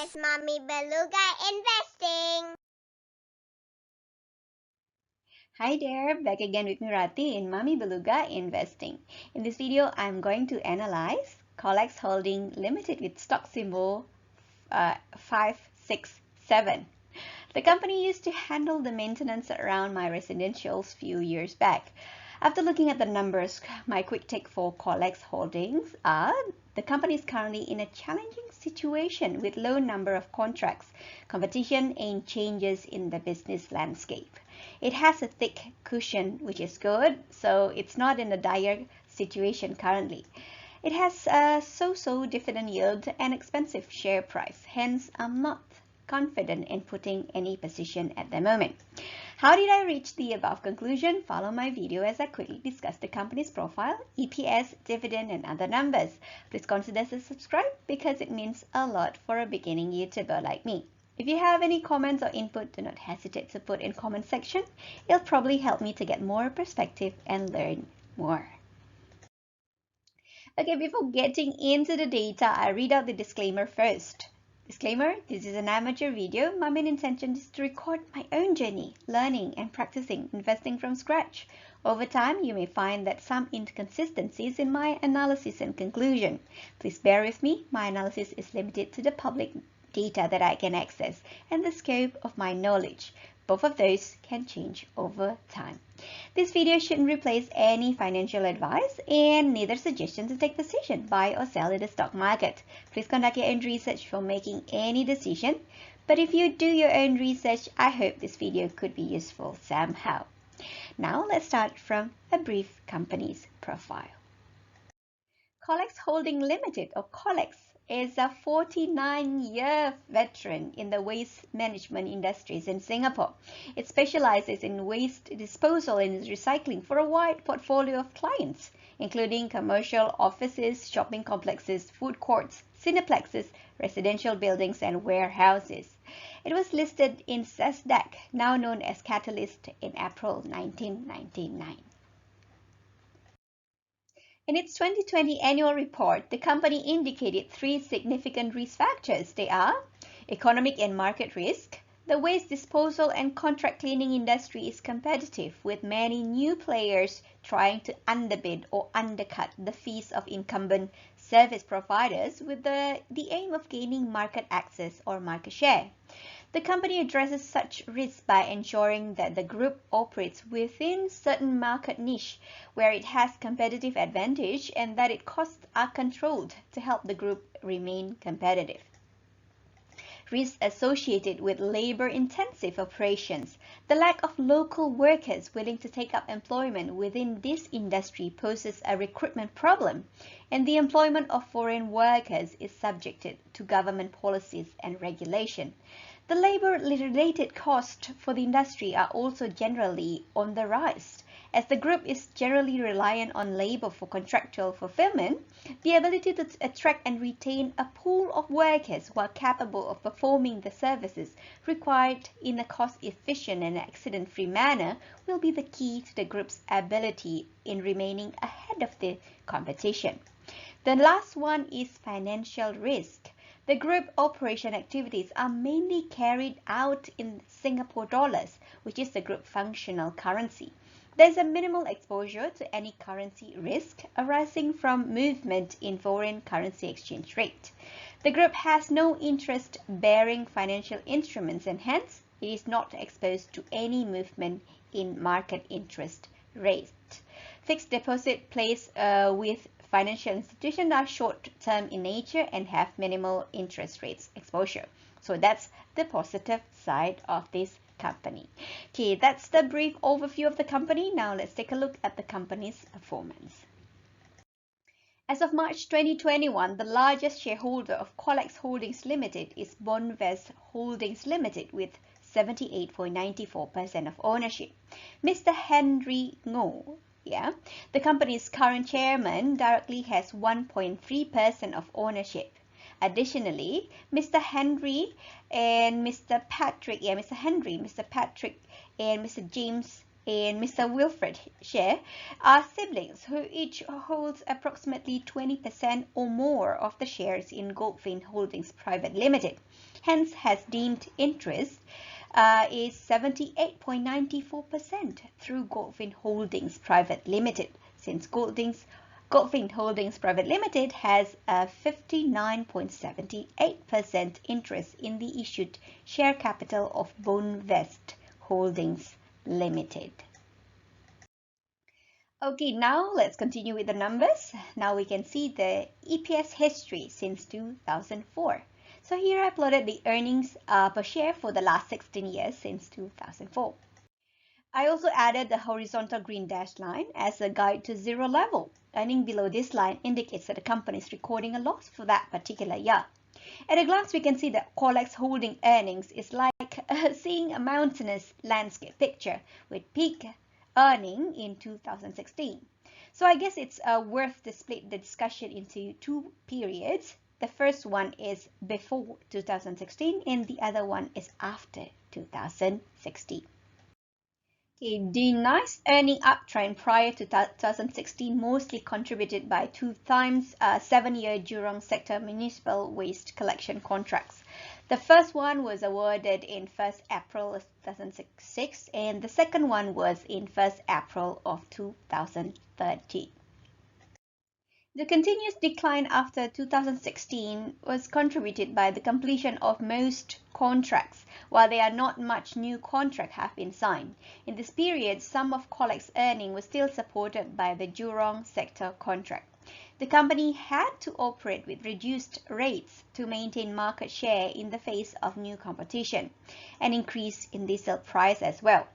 is Mommy Beluga Investing. Hi there, back again with Mirati in Mommy Beluga Investing. In this video, I'm going to analyze Colex Holding Limited with stock symbol 567. The company used to handle the maintenance around my residentials few years back. After looking at the numbers, my quick take for Colex Holdings are the company is currently in a challenging situation with low number of contracts, competition, and changes in the business landscape. It has a thick cushion, which is good, so it's not in a dire situation currently. It has a so-so dividend yield and expensive share price, hence I'm not confident in putting any position at the moment. How did I reach the above conclusion? Follow my video as I quickly discuss the company's profile, EPS, dividend, and other numbers. Please consider to subscribe because it means a lot for a beginning YouTuber like me. If you have any comments or input, do not hesitate to put in comment section. It'll probably help me to get more perspective and learn more. Okay, before getting into the data, I read out the disclaimer first. Disclaimer, this is an amateur video. My main intention is to record my own journey, learning and practicing investing from scratch. Over time, you may find that some inconsistencies in my analysis and conclusion. Please bear with me, my analysis is limited to the public data that I can access and the scope of my knowledge. Both of those can change over time. This video shouldn't replace any financial advice and neither suggestion to take position, buy or sell in the stock market. Please conduct your own research before making any decision. But if you do your own research, I hope this video could be useful somehow. Now let's start from a brief company's profile. Colex Holding Limited, or Colex, is a 49-year veteran in the waste management industries in Singapore. It specializes in waste disposal and recycling for a wide portfolio of clients, including commercial offices, shopping complexes, food courts, cineplexes, residential buildings, and warehouses. It was listed in SASDAQ, now known as Catalyst, in April 1999. In its 2020 annual report, the company indicated three significant risk factors. They are economic and market risk. The waste disposal and contract cleaning industry is competitive, with many new players trying to underbid or undercut the fees of incumbent service providers with the aim of gaining market access or market share. The company addresses such risks by ensuring that the group operates within certain market niche where it has competitive advantage and that its costs are controlled to help the group remain competitive. Risks associated with labor-intensive operations. The lack of local workers willing to take up employment within this industry poses a recruitment problem, and the employment of foreign workers is subjected to government policies and regulation. The labor-related costs for the industry are also generally on the rise. As the group is generally reliant on labor for contractual fulfillment, the ability to attract and retain a pool of workers who are capable of performing the services required in a cost-efficient and accident-free manner will be the key to the group's ability in remaining ahead of the competition. The last one is financial risk. The group operation activities are mainly carried out in Singapore dollars, which is the group functional currency. There is a minimal exposure to any currency risk arising from movement in foreign currency exchange rate. The group has no interest-bearing financial instruments and hence it is not exposed to any movement in market interest rate. Fixed deposit placed with financial institutions are short-term in nature and have minimal interest rates exposure. So that's the positive side of this company. Okay, that's the brief overview of the company. Now let's take a look at the company's performance. As of March 2021, the largest shareholder of Colex Holdings Limited is Bonvest Holdings Limited with 78.94% of ownership. Mr. Henry Ngo, the company's current chairman, directly has 1.3% of ownership. Additionally, Mr. Henry and Mr. Patrick, Mr. Patrick and Mr. James and Mr. Wilfred share are siblings who each holds approximately 20% or more of the shares in Goldfield Holdings Private Limited. Hence, has deemed interest is 78.94% through Goldfield Holdings Private Limited, since Goldfield Holdings Private Limited has a 59.78% interest in the issued share capital of Bonvest Holdings Limited. Okay, now let's continue with the numbers. Now we can see the EPS history since 2004. So here I plotted the earnings per share for the last 16 years since 2004. I also added the horizontal green dashed line as a guide to zero level. Earning below this line indicates that the company is recording a loss for that particular year. At a glance, we can see that Colex Holding earnings is like seeing a mountainous landscape picture with peak earning in 2016. So I guess it's worth to split the discussion into two periods. The first one is before 2016 and the other one is after 2016. Okay, the nice earning uptrend prior to 2016 mostly contributed by 2 times 7-year Jurong sector municipal waste collection contracts. The first one was awarded in 1st April of 2006 and the second one was in 1st April of 2013. The continuous decline after 2016 was contributed by the completion of most contracts, while there are not much new contracts have been signed. In this period, some of Colex earning was still supported by the Jurong sector contract. The company had to operate with reduced rates to maintain market share in the face of new competition, an increase in diesel price as well.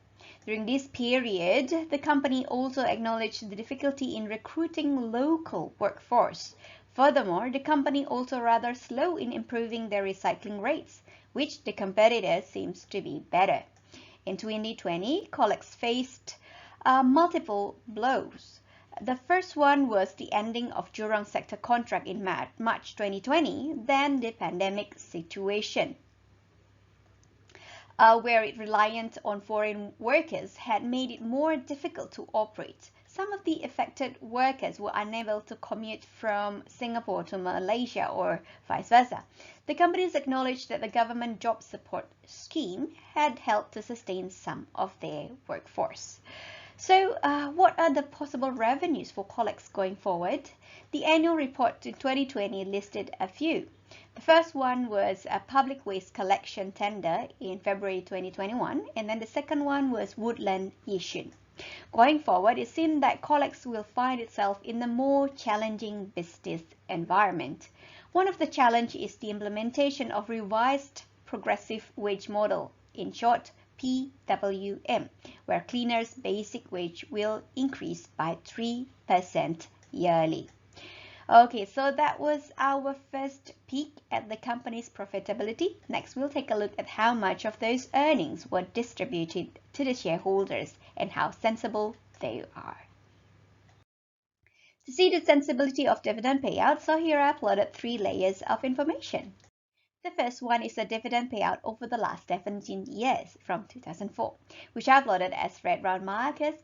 During this period, the company also acknowledged the difficulty in recruiting local workforce. Furthermore, the company also rather slow in improving their recycling rates, which the competitors seems to be better. In 2020, Colex faced multiple blows. The first one was the ending of Jurong sector contract in March 2020, then the pandemic situation, where it reliant on foreign workers had made it more difficult to operate. Some of the affected workers were unable to commute from Singapore to Malaysia or vice versa. The companies acknowledged that the government job support scheme had helped to sustain some of their workforce. So what are the possible revenues for Colex going forward? The annual report in 2020 listed a few. The first one was a public waste collection tender in February 2021, and then the second one was Woodland Yishun. Going forward, it seems that Colex will find itself in a more challenging business environment. One of the challenges is the implementation of revised progressive wage model, in short, PWM, where cleaners' basic wage will increase by 3% yearly. Okay, so that was our first peek at the company's profitability. Next, we'll take a look at how much of those earnings were distributed to the shareholders and how sensible they are. To see the sensibility of dividend payout, so here I uploaded 3 layers of information. The first one is the dividend payout over the last 17 years from 2004, which I've plotted as red round markers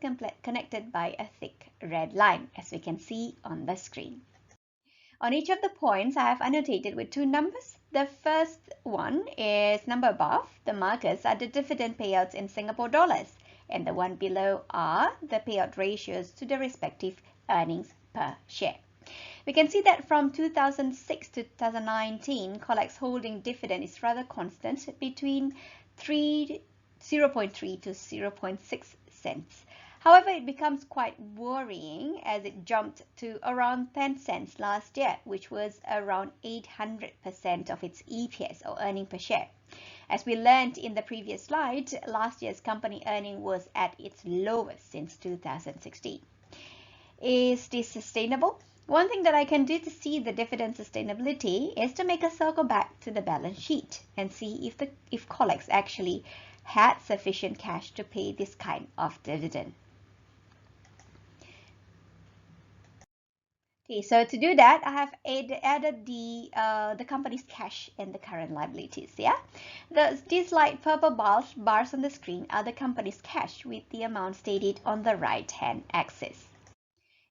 connected by a thick red line, as we can see on the screen. On each of the points, I have annotated with 2 numbers. The first one is number above. The markers are the dividend payouts in Singapore dollars, and the one below are the payout ratios to the respective earnings per share. We can see that from 2006 to 2019, Colex Holding dividend is rather constant between 0.3 to 0.6 cents. However, it becomes quite worrying as it jumped to around 10 cents last year, which was around 800% of its EPS or earning per share. As we learned in the previous slide, last year's company earning was at its lowest since 2016. Is this sustainable? One thing that I can do to see the dividend sustainability is to make a circle back to the balance sheet and see if Colex actually had sufficient cash to pay this kind of dividend. Okay, so to do that, I have added the company's cash and the current liabilities. Yeah, these light purple bars on the screen are the company's cash with the amount stated on the right-hand axis.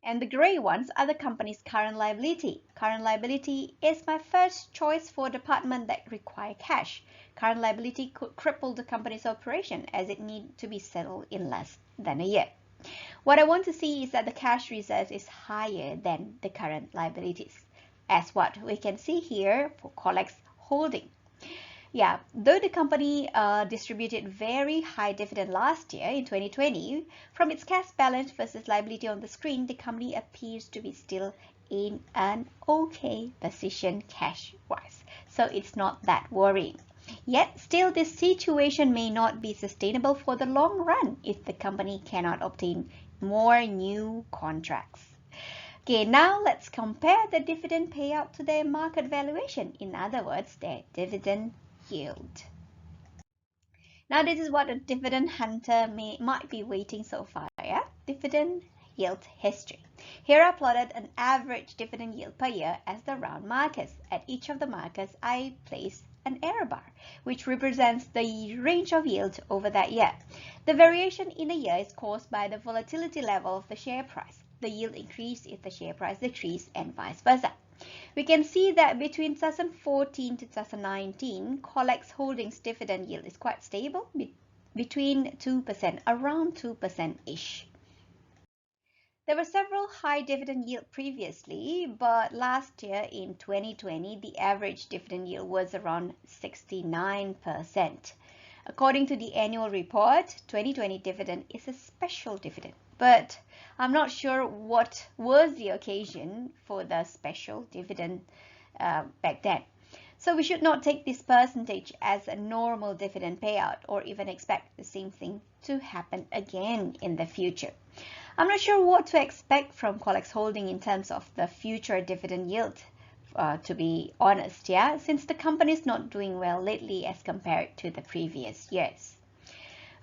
And the gray ones are the company's current liability. Current liability is my first choice for department that require cash. Current liability could cripple the company's operation as it needs to be settled in less than a year. What I want to see is that the cash reserve is higher than the current liabilities, as what we can see here for Colex Holding. Yeah, though the company distributed very high dividend last year in 2020, from its cash balance versus liability on the screen, the company appears to be still in an okay position cash-wise. So it's not that worrying. Yet, still, this situation may not be sustainable for the long run if the company cannot obtain more new contracts. Okay, now let's compare the dividend payout to their market valuation. In other words, their dividend yield. Now, this is what a dividend hunter might be waiting so far. Yeah, dividend yield history. Here I plotted an average dividend yield per year as the round markers. At each of the markers, I place an error bar, which represents the range of yield over that year. The variation in a year is caused by the volatility level of the share price. The yield increases if the share price decreases and vice versa. We can see that between 2014 to 2019, Colex Holdings dividend yield is quite stable, between 2%, around 2%-ish. There were several high dividend yield previously, but last year in 2020, the average dividend yield was around 69%. According to the annual report, 2020 dividend is a special dividend, but I'm not sure what was the occasion for the special dividend back then. So we should not take this percentage as a normal dividend payout or even expect the same thing to happen again in the future. I'm not sure what to expect from Colex Holding in terms of the future dividend yield, to be honest, yeah, since the company is not doing well lately as compared to the previous years.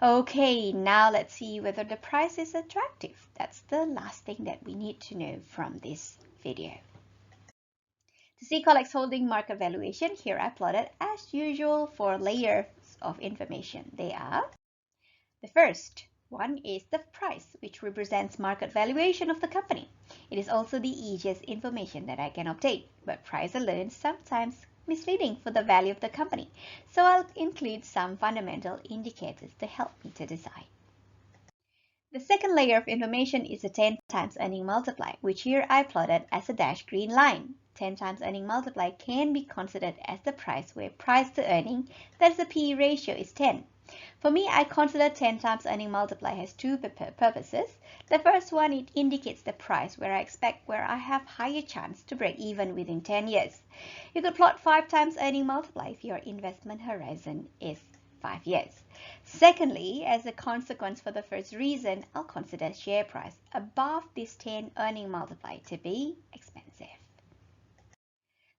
Okay, now let's see whether the price is attractive. That's the last thing that we need to know from this video. To see Colex Holding market valuation, here I plotted as usual 4 layers of information. They are: the first one is the price, which represents market valuation of the company. It is also the easiest information that I can obtain, but price alone is sometimes misleading for the value of the company. So I'll include some fundamental indicators to help me to decide. The second layer of information is the 10 times earning multiply, which here I plotted as a dashed green line. 10 times earning multiply can be considered as the price where price to earning, that is the PE ratio, is 10. For me, I consider 10 times earning multiply has two purposes. The first one, it indicates the price where I have higher chance to break even within 10 years. You could plot 5 times earning multiply if your investment horizon is 5 years. Secondly, as a consequence for the first reason, I'll consider share price above this 10 earning multiply to be expensive.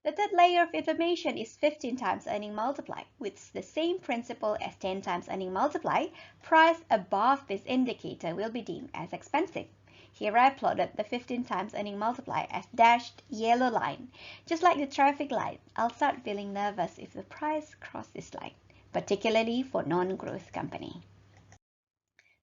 The third layer of information is 15 times earning multiply. With the same principle as 10 times earning multiply, price above this indicator will be deemed as expensive. Here I plotted the 15 times earning multiply as dashed yellow line. Just like the traffic light, I'll start feeling nervous if the price crosses this line, particularly for non-growth company.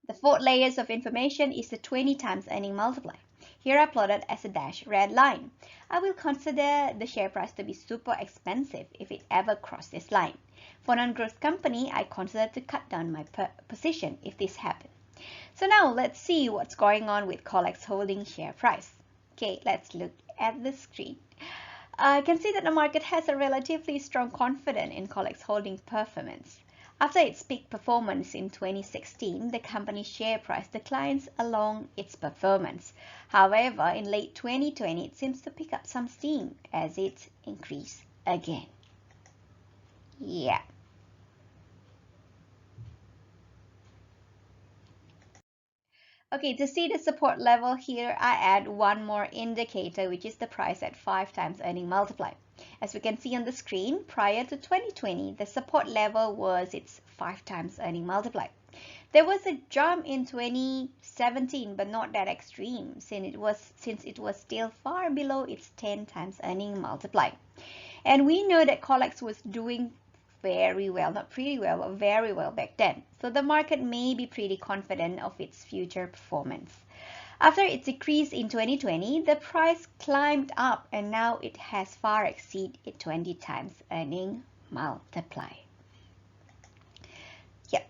The fourth layers of information is the 20 times earning multiply. Here I plotted as a dashed red line. I will consider the share price to be super expensive if it ever crosses this line. For non-growth company, I consider to cut down my position if this happens. So now let's see what's going on with Colex Holding share price. Okay, let's look at the screen. I can see that the market has a relatively strong confidence in Colex Holding performance. After its peak performance in 2016, the company's share price declines along its performance. However, in late 2020, it seems to pick up some steam as it increases again. Yeah. Okay, to see the support level here, I add one more indicator, which is the price at 5 times earning multiply. As we can see on the screen, prior to 2020, the support level was its 5 times earning multiplier. There was a jump in 2017, but not that extreme, since it was still far below its 10 times earning multiplier. And we know that Colex was doing very well, not pretty well, but very well back then. So the market may be pretty confident of its future performance. After its decrease in 2020, the price climbed up and now it has far exceeded its 20 times earning multiplier. Yep.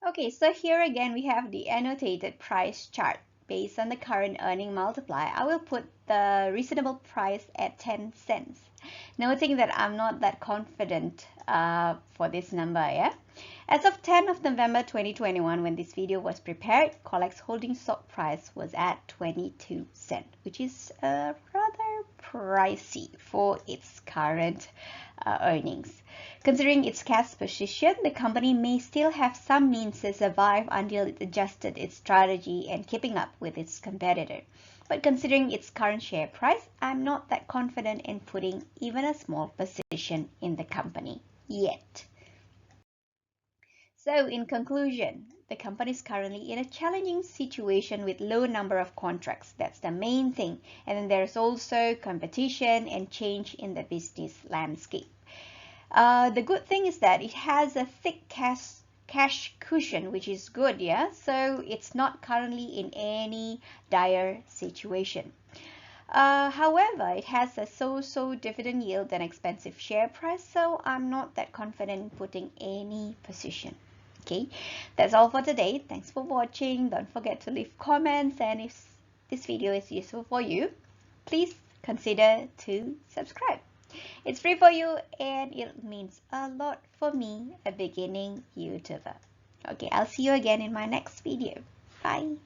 Okay, so here again we have the annotated price chart. Based on the current earning multiplier, I will put the reasonable price at 10 cents. Noting that I'm not that confident for this number, yeah? As of 10th of November 2021, when this video was prepared, Colex Holding stock price was at 22 cents, which is rather pricey for its current earnings. Considering its cash position, the company may still have some means to survive until it adjusted its strategy and keeping up with its competitor. But considering its current share price, I'm not that confident in putting even a small position in the company yet. So in conclusion, the company is currently in a challenging situation with low number of contracts. That's the main thing. And then there's also competition and change in the business landscape. The good thing is that it has a thick cash cushion, which is good, yeah? So it's not currently in any dire situation. However, it has a so-so dividend yield and expensive share price, so I'm not that confident in putting any position. Okay, that's all for today. Thanks for watching. Don't forget to leave comments, and if this video is useful for you, please consider to subscribe. It's free for you and it means a lot for me, a beginning YouTuber. Okay, I'll see you again in my next video. Bye.